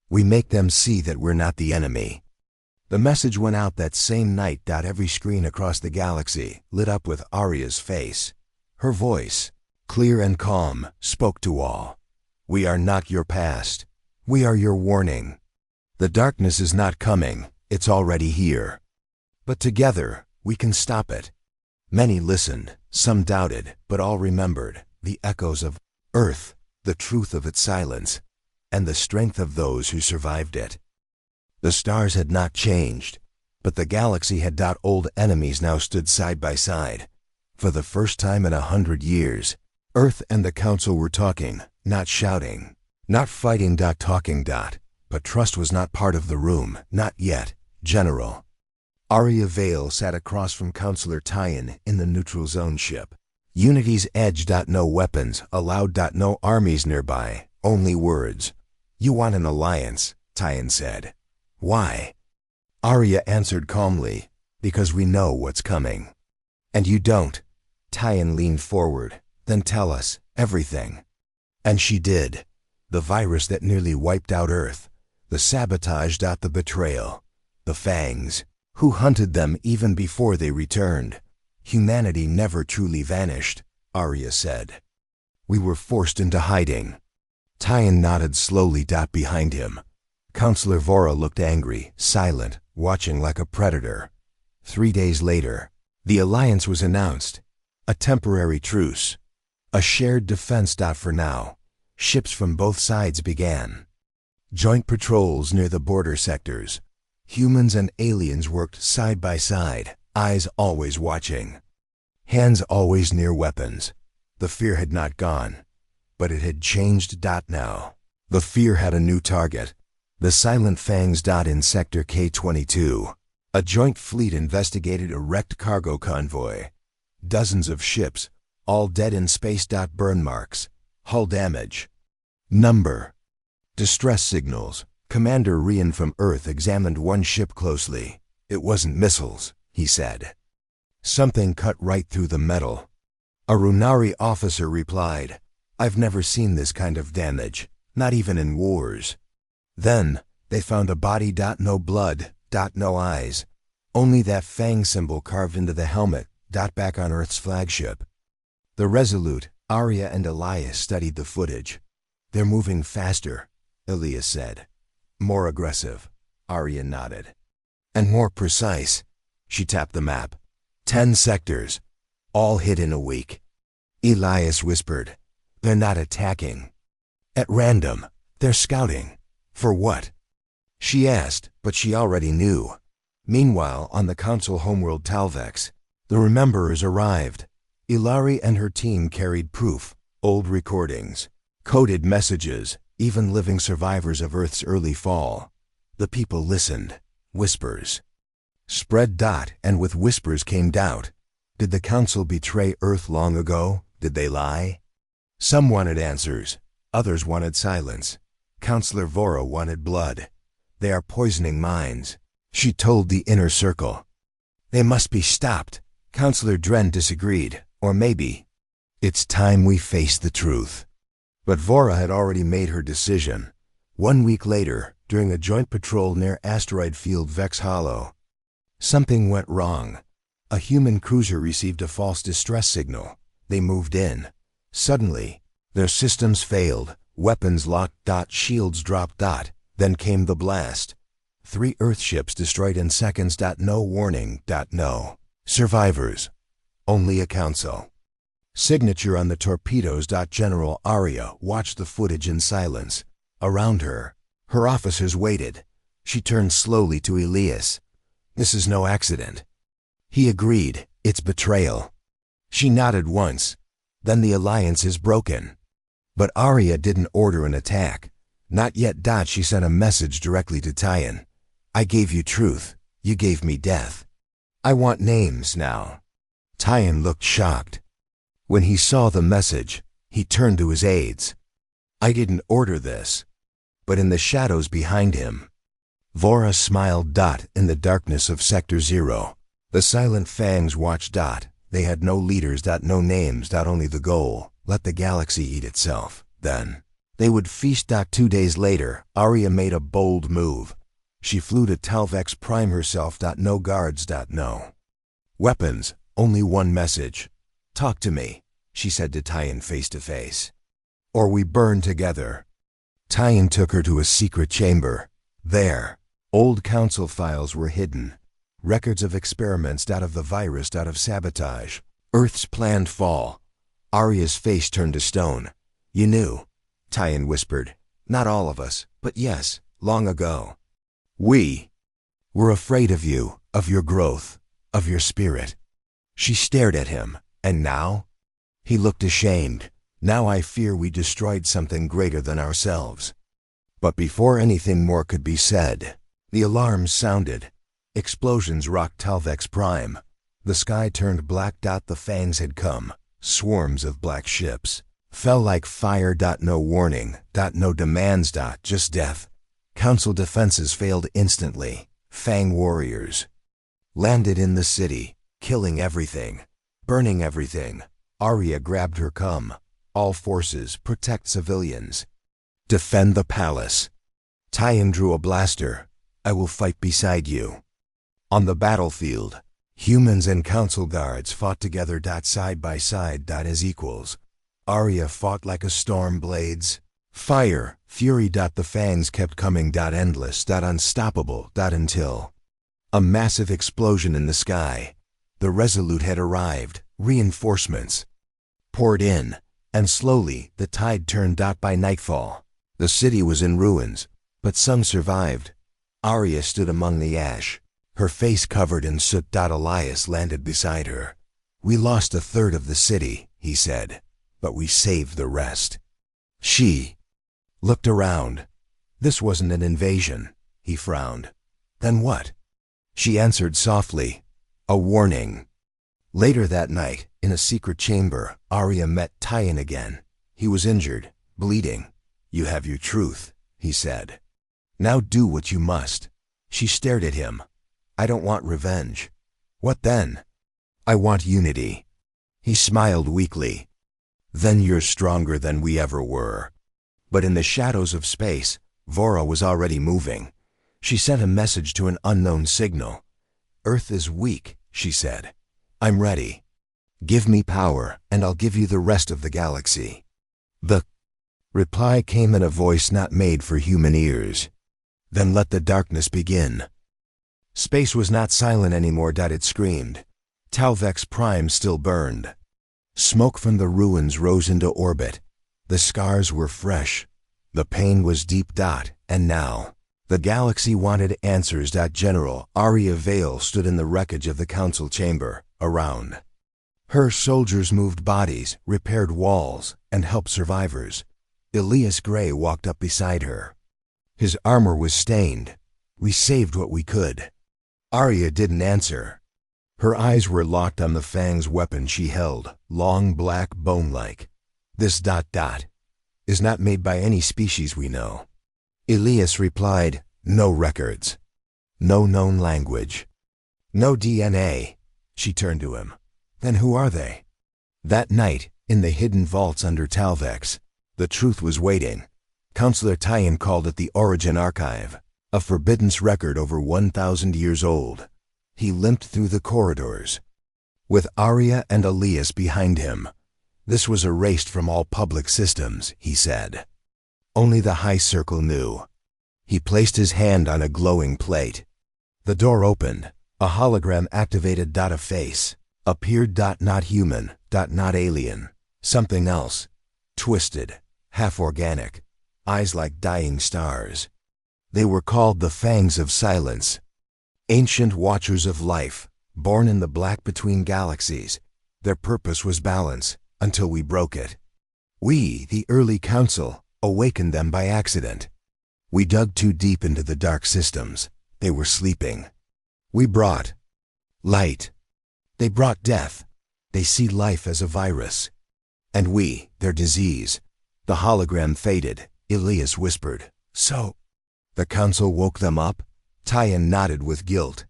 We make them see that we're not the enemy." The message went out that same night. Every screen across the galaxy lit up with Arya's face. Her voice, clear and calm, spoke to all. "We are not your past. We are your warning. The darkness is not coming. It's already here. But together, we can stop it." Many listened, some doubted, but all remembered the echoes of Earth, the truth of its silence, and the strength of those who survived it. The stars had not changed, but the galaxy had. Old enemies now stood side by side. For the first time in 100 years, Earth and the Council were talking, not shouting, not fighting. Talking. But trust was not part of the room, not yet. General Arya Vale sat across from Counselor Tyan in the neutral zone ship. Unity's edge. No weapons allowed. No armies nearby, only words. "You want an alliance," Tyan said. "Why?" Arya answered calmly. "Because we know what's coming." "And you don't." Tyan leaned forward. "Then tell us everything." And she did. The virus that nearly wiped out Earth. The sabotage. The betrayal. The Fangs, who hunted them even before they returned. "Humanity never truly vanished," Arya said. "We were forced into hiding." Tyan nodded slowly. Behind him, Counselor Vora looked angry, silent, watching like a predator. 3 days later, the alliance was announced. A temporary truce. A shared defense. For now, ships from both sides began joint patrols near the border sectors. Humans and aliens worked side by side, eyes always watching, hands always near weapons. The fear had not gone, but it had changed. Now, the fear had a new target. The Silent Fangs. In Sector K-22, a joint fleet investigated a wrecked cargo convoy. Dozens of ships, all dead in space. Burn marks, hull damage. Number. Distress signals. Commander Rian from Earth examined one ship closely. "It wasn't missiles," he said. "Something cut right through the metal." A Runari officer replied, "I've never seen this kind of damage, not even in wars." Then, they found a body. No blood. No eyes. Only that Fang symbol carved into the helmet. Back on Earth's flagship. The Resolute, Arya and Elias studied the footage. "They're moving faster," Elias said. "More aggressive," Arya nodded. "And more precise." She tapped the map. 10 sectors, all hit in a week. Elias whispered, "They're not attacking. At random, they're scouting." "For what?" she asked, but she already knew. Meanwhile, on the Council homeworld Talvex, the Rememberers arrived. Ilari and her team carried proof, old recordings, coded messages, even living survivors of Earth's early fall. The people listened. Whispers spread. And with whispers came doubt. Did the Council betray Earth long ago? Did they lie? Some wanted answers. Others wanted silence. Counselor Vora wanted blood. They are poisoning minds, she told the inner circle. They must be stopped. Counselor Dren disagreed. Or maybe, it's time we face the truth. But Vora had already made her decision. 1 week later, during a joint patrol near asteroid field Vex Hollow, something went wrong. A human cruiser received a false distress signal. They moved in. Suddenly, their systems failed. Weapons locked. Shields dropped. Then came the blast. 3 Earthships destroyed in seconds. No warning. No survivors. Only a council. Signature on the torpedoes. General Aria watched the footage in silence. Around her, her officers waited. She turned slowly to Elias. This is no accident. He agreed. It's betrayal. She nodded once. Then the alliance is broken. But Aria didn't order an attack. Not yet. She sent a message directly to Tyan. I gave you truth. You gave me death. I want names now. Tyan looked shocked. When he saw the message, he turned to his aides. I didn't order this. But in the shadows behind him, Vora smiled. In the darkness of Sector 0, the silent fangs watched. They had no leaders. No names. Only the goal. Let the galaxy eat itself. Then they would feast. 2 days later, Aria made a bold move. She flew to Talvex Prime herself. No guards. No weapons. Only one message. Talk to me, she said to Tyan face to face. Or we burn together. Tyan took her to a secret chamber. There, old council files were hidden. Records of experiments. Of the virus. Of sabotage. Earth's planned fall. Aria's face turned to stone. You knew, Tyan whispered. Not all of us, but yes, long ago. We were afraid of you, of your growth, of your spirit. She stared at him. And now? He looked ashamed. Now I fear we destroyed something greater than ourselves. But before anything more could be said, the alarms sounded. Explosions rocked Talvex Prime. The sky turned black. The fangs had come. Swarms of black ships. Fell like fire. No warning. No demands. Just death. Council defenses failed instantly. Fang warriors landed in the city, killing everything. Burning everything. Aria grabbed her. Come. All forces, protect civilians. Defend the palace. Tyan drew a blaster. I will fight beside you. On the battlefield, humans and council guards fought together. Side by side. As equals. Aria fought like a storm. Blades. Fire. Fury. The fangs kept coming. Endless. Unstoppable. Until a massive explosion in the sky. The Resolute had arrived. Reinforcements poured in, and slowly the tide turned. By nightfall, the city was in ruins, but some survived. Aria stood among the ash, her face covered in soot. Elias landed beside her. We lost a third of the city, he said, but we saved the rest. She looked around. This wasn't an invasion, he frowned. Then what? She answered softly. A warning. Later that night, in a secret chamber, Aria met Tyan again. He was injured, bleeding. You have your truth, he said. Now do what you must. She stared at him. I don't want revenge. What then? I want unity. He smiled weakly. Then you're stronger than we ever were. But in the shadows of space, Vora was already moving. She sent a message to an unknown signal. Earth is weak, she said. I'm ready. Give me power, and I'll give you the rest of the galaxy. The reply came in a voice not made for human ears. Then let the darkness begin. Space was not silent anymore. It screamed. Talvex Prime still burned. Smoke from the ruins rose into orbit. The scars were fresh. The pain was deep. And now, the galaxy wanted answers. General Aria Vale stood in the wreckage of the council chamber. Around her, soldiers moved bodies, repaired walls, and helped survivors. Elias Gray walked up beside her. His armor was stained. We saved what we could. Aria didn't answer. Her eyes were locked on the Fang's weapon she held, long, black, bone-like. This ... is not made by any species we know. Elias replied, No records. No known language. No DNA. She turned to him. Then who are they? That night, in the hidden vaults under Talvex, the truth was waiting. Counselor Tyan called it the Origin Archive, a forbidden record over 1,000 years old. He limped through the corridors, with Arya and Elias behind him. This was erased from all public systems, he said. Only the High Circle knew. He placed his hand on a glowing plate. The door opened. A hologram activated. A face appeared. Not human. Not alien. Something else. Twisted. Half organic. Eyes like dying stars. They were called the Fangs of Silence. Ancient watchers of life, born in the black between galaxies. Their purpose was balance, until we broke it. We, the early council, awakened them by accident. We dug too deep into the dark systems. They were sleeping. We brought light. They brought death. They see life as a virus. And we, their disease. The hologram faded. Elias whispered, "So?" The council woke them up. Tyan nodded with guilt.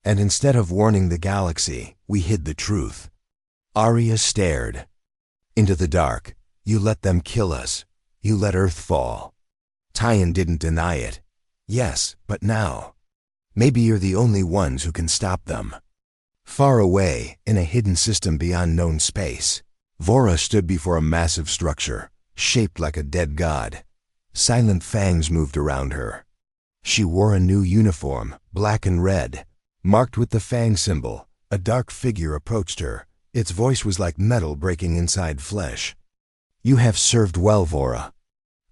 And instead of warning the galaxy, we hid the truth. Arya stared into the dark. You let them kill us. You let Earth fall. Tyan didn't deny it. Yes, but now. Maybe you're the only ones who can stop them. Far away, in a hidden system beyond known space, Vora stood before a massive structure, shaped like a dead god. Silent fangs moved around her. She wore a new uniform, black and red, marked with the fang symbol. A dark figure approached her. Its voice was like metal breaking inside flesh. "You have served well, Vora.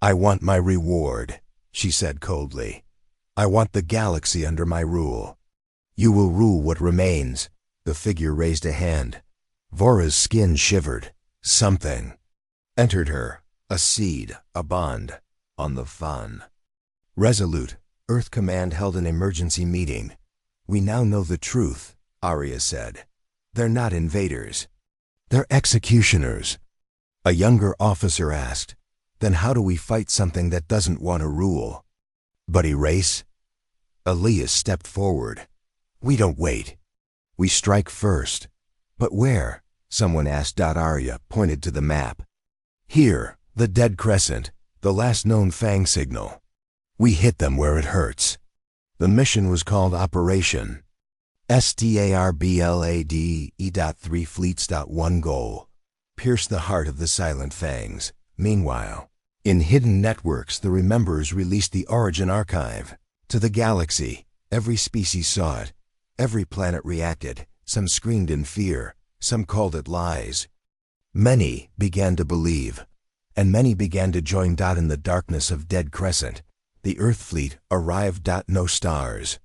I want my reward," she said coldly. "I want the galaxy under my rule. You will rule what remains." The figure raised a hand. Vora's skin shivered. Something entered her. A seed, a bond, on the Fan. Resolute, Earth Command held an emergency meeting. "We now know the truth," Arya said. "They're not invaders. They're executioners." A younger officer asked, "Then how do we fight something that doesn't want to rule?" "But erase?" Elias stepped forward. "We don't wait. We strike first." "But where?" someone asked. Arya pointed to the map. "Here, the dead crescent, the last known Fang signal. We hit them where it hurts." The mission was called Operation Starblade.3 Fleets. One goal: pierce the heart of the silent fangs. Meanwhile, in hidden networks, the Rememberers released the Origin Archive to the galaxy. Every species saw it. Every planet reacted. Some screamed in fear. Some called it lies. Many began to believe. And many began to join. In the darkness of Dead Crescent, the Earth fleet arrived. No stars.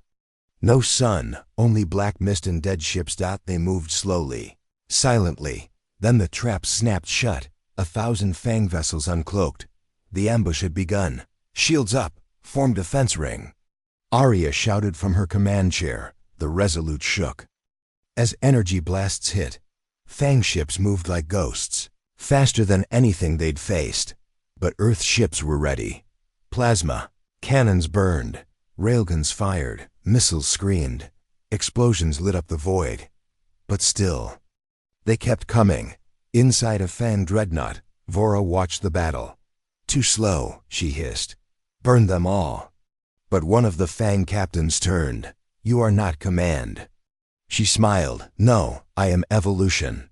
No sun, only black mist and dead ships. They moved slowly, silently. Then the trap snapped shut. 1,000 Fang vessels uncloaked. The ambush had begun. Shields up, form defense ring. Arya shouted from her command chair. The Resolute shook. As energy blasts hit, Fang ships moved like ghosts, faster than anything they'd faced. But Earth ships were ready. Plasma, cannons burned, railguns fired, missiles screamed. Explosions lit up the void. But still, they kept coming. Inside a Fang dreadnought, Vora watched the battle. "Too slow," she hissed. "Burn them all." But one of the Fang captains turned. "You are not command." She smiled. "No, I am evolution."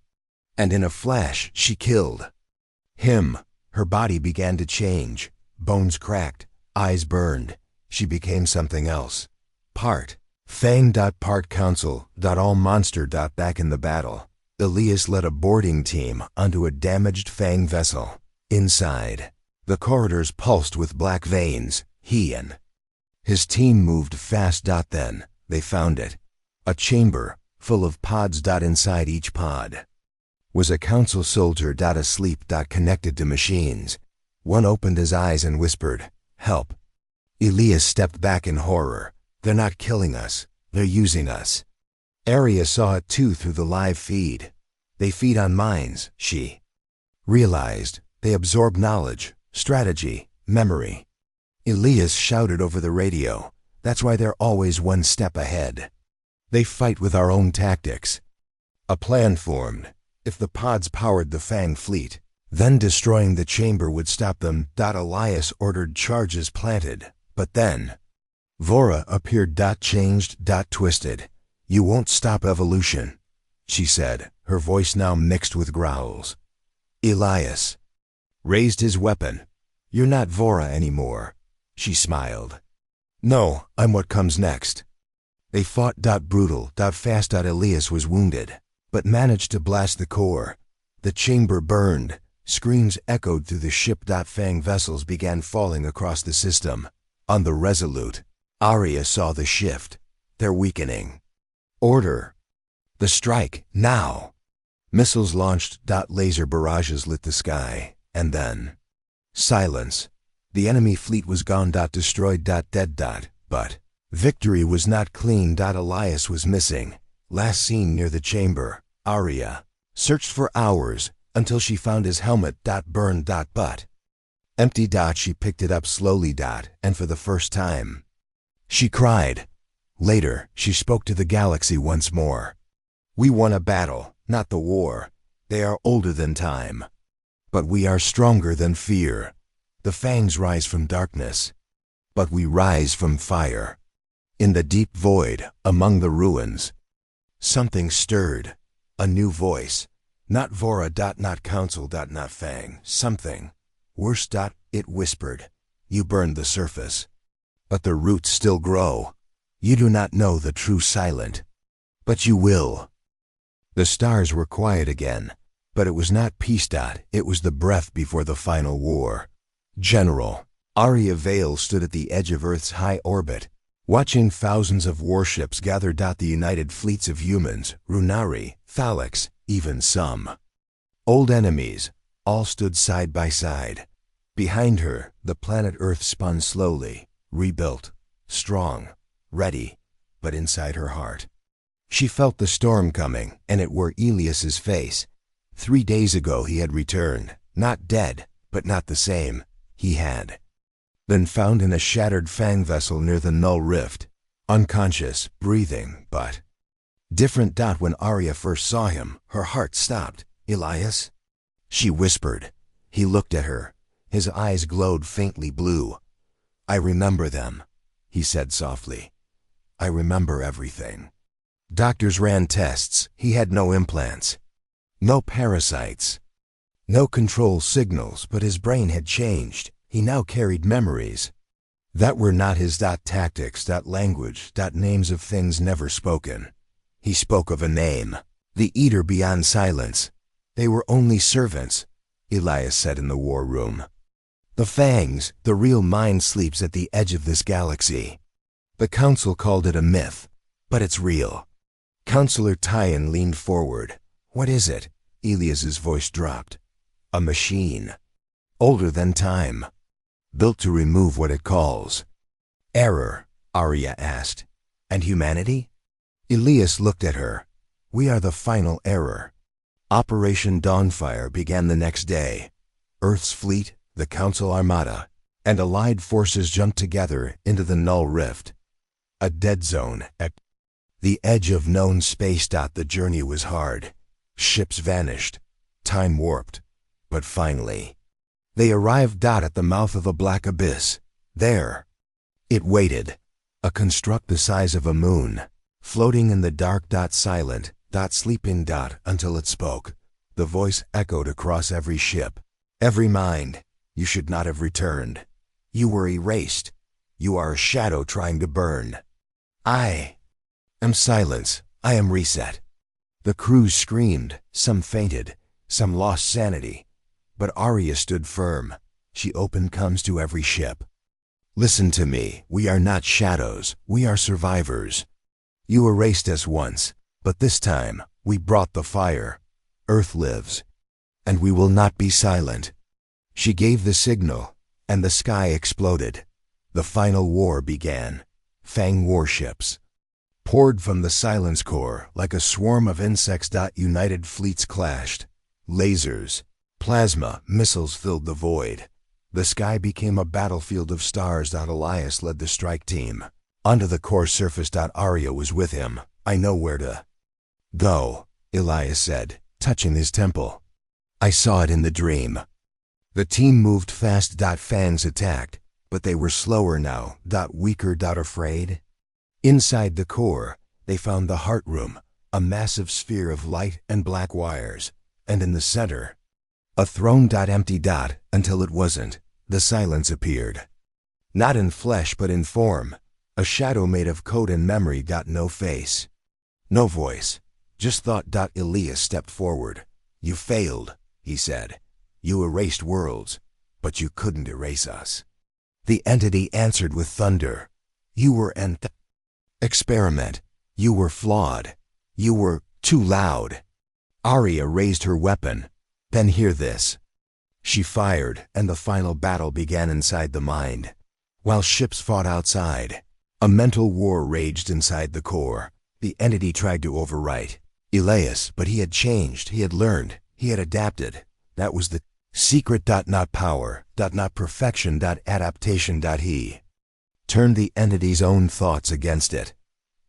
And in a flash, she killed him. Her body began to change. Bones cracked, eyes burned. She became something else. Part Fang. Part Council. All monster. Back in the battle, Elias led a boarding team onto a damaged Fang vessel. Inside, the corridors pulsed with black veins. He and his team moved fast. Then they found it. A chamber full of pods. Inside each pod was a council soldier. Asleep. Connected to machines. One opened his eyes and whispered, "Help." Elias stepped back in horror. "They're not killing us. They're using us." Arya saw it too through the live feed. "They feed on minds," she realized. "They absorb knowledge, strategy, memory." Elias shouted over the radio, That's why they're always one step ahead. They fight with our own tactics. A plan formed. If the pods powered the Fang fleet, then destroying the chamber would stop them. Elias ordered charges planted, but then Vora appeared. Changed. Twisted. You won't stop evolution, she said, her voice now mixed with growls. Elias raised his weapon. You're not Vora anymore, she smiled. No, I'm what comes next. They fought. Brutal. Fast. Elias was wounded, but managed to blast the core. The chamber burned. Screams echoed through the ship. Fang vessels began falling across the system. On the Resolute, Arya saw the shift. They're weakening. Order. The strike, now. Missiles launched. Laser barrages lit the sky, and then silence. The enemy fleet was gone. Destroyed. Dead. But victory was not clean. Elias was missing. Last seen near the chamber, Arya searched for hours until she found his helmet. Burned. But empty. She picked it up slowly. And for the first time, she cried. Later, she spoke to the galaxy once more. We won a battle, not the war. They are older than time. But we are stronger than fear. The Fangs rise from darkness, but we rise from fire. In the deep void, among the ruins, something stirred. A new voice. Not Vora. Not Council. Not Fang. Something worse. It whispered. You burned the surface, but the roots still grow. You do not know the true silent, but you will. The stars were quiet again, but it was not peace. It was the breath before the final war. General Arya Vale stood at the edge of Earth's high orbit, watching thousands of warships gather. The united fleets of humans, Runari, Thalax, even some old enemies, all stood side by side. Behind her, the planet Earth spun slowly, rebuilt, strong, ready, but inside her heart, she felt the storm coming, and it wore Elias's face. 3 days ago he had returned, not dead, but not the same. He had been found in a shattered Fang vessel near the Null Rift, unconscious, breathing, but different. When Arya first saw him, her heart stopped. Elias? She whispered. He looked at her. His eyes glowed faintly blue. I remember them, he said softly. I remember everything. Doctors ran tests. He had no implants, no parasites, no control signals, but his brain had changed. He now carried memories that were not his. Tactics, language, names of things never spoken. He spoke of a name, the Eater beyond silence. They were only servants, Elias said in the war room. The Fangs, the real mind sleeps at the edge of this galaxy. The Council called it a myth, but it's real. Counselor Tyan leaned forward. What is it? Elias's voice dropped. A machine. Older than time. Built to remove what it calls error, Arya asked. And humanity? Elias looked at her. We are the final error. Operation Dawnfire began the next day. Earth's fleet, the Council Armada, and allied forces jumped together into the Null Rift. A dead zone at the edge of known space. The journey was hard. Ships vanished. Time warped. But finally, they arrived. At the mouth of a black abyss. There, it waited. A construct the size of a moon, floating in the dark. Silent. Sleeping. Until it spoke. The voice echoed across every ship, every mind. You should not have returned. You were erased. You are a shadow trying to burn. I am silence. I am reset. The crews screamed. Some fainted. Some lost sanity. But Arya stood firm. She opened comms to every ship. Listen to me. We are not shadows. We are survivors. You erased us once, but this time we brought the fire. Earth lives, and we will not be silent. She gave the signal, and the sky exploded. The final war began. Fang warships poured from the Silence Core like a swarm of insects. United fleets clashed. Lasers, plasma, missiles filled the void. The sky became a battlefield of stars. Elias led the strike team. Onto the core surface. Arya was with him. I know where to go, Elias said, touching his temple. I saw it in the dream. The team moved fast. Fangs attacked, but they were slower now. Weaker. Afraid. Inside the core, they found the heart room, a massive sphere of light and black wires, and in the center, a throne. Empty. Until it wasn't. The silence appeared. Not in flesh but in form, a shadow made of code and memory. No face. No voice. Just thought. Elias stepped forward. You failed, he said. You erased worlds, but you couldn't erase us. The entity answered with thunder. You were an experiment. You were flawed. You were too loud. Arya raised her weapon. Then hear this. She fired, and the final battle began inside the mind. While ships fought outside, a mental war raged inside the core. The entity tried to overwrite Elias, but he had changed, he had learned, he had adapted. That was the secret. Not power. Not perfection. Adaptation. He turned the entity's own thoughts against it.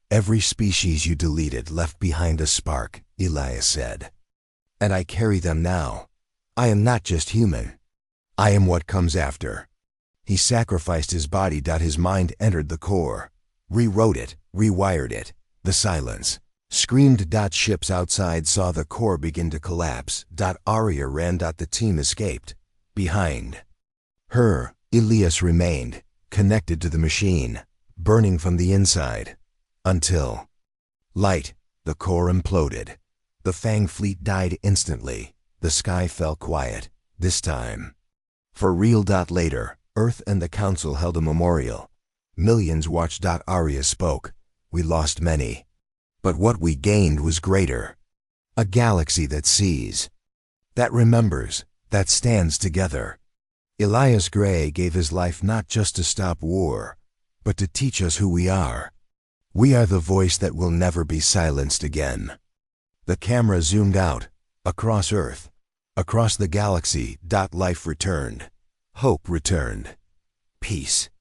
Every species you deleted left behind a spark, Elias said. And I carry them now. I am not just human. I am what comes after. He sacrificed his body. His mind entered the core, rewrote it, rewired it. The silence screamed. Ships outside saw the core begin to collapse. Arya ran. The team escaped. Behind her, Elias remained, connected to the machine, burning from the inside. Until light, the core imploded. The Fang fleet died instantly. The sky fell quiet, this time. For real. Later, Earth and the Council held a memorial. Millions watched. Arya spoke. We lost many. But what we gained was greater. A galaxy that sees, that remembers, that stands together. Elias Gray gave his life not just to stop war, but to teach us who we are. We are the voice that will never be silenced again. The camera zoomed out, across Earth, across the galaxy. Life returned. Hope returned. Peace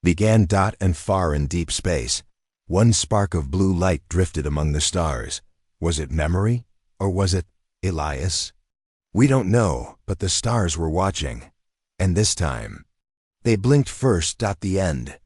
began. And far in deep space, one spark of blue light drifted among the stars. Was it memory? Or was it Elias? We don't know, but the stars were watching. And this time, they blinked first. The end.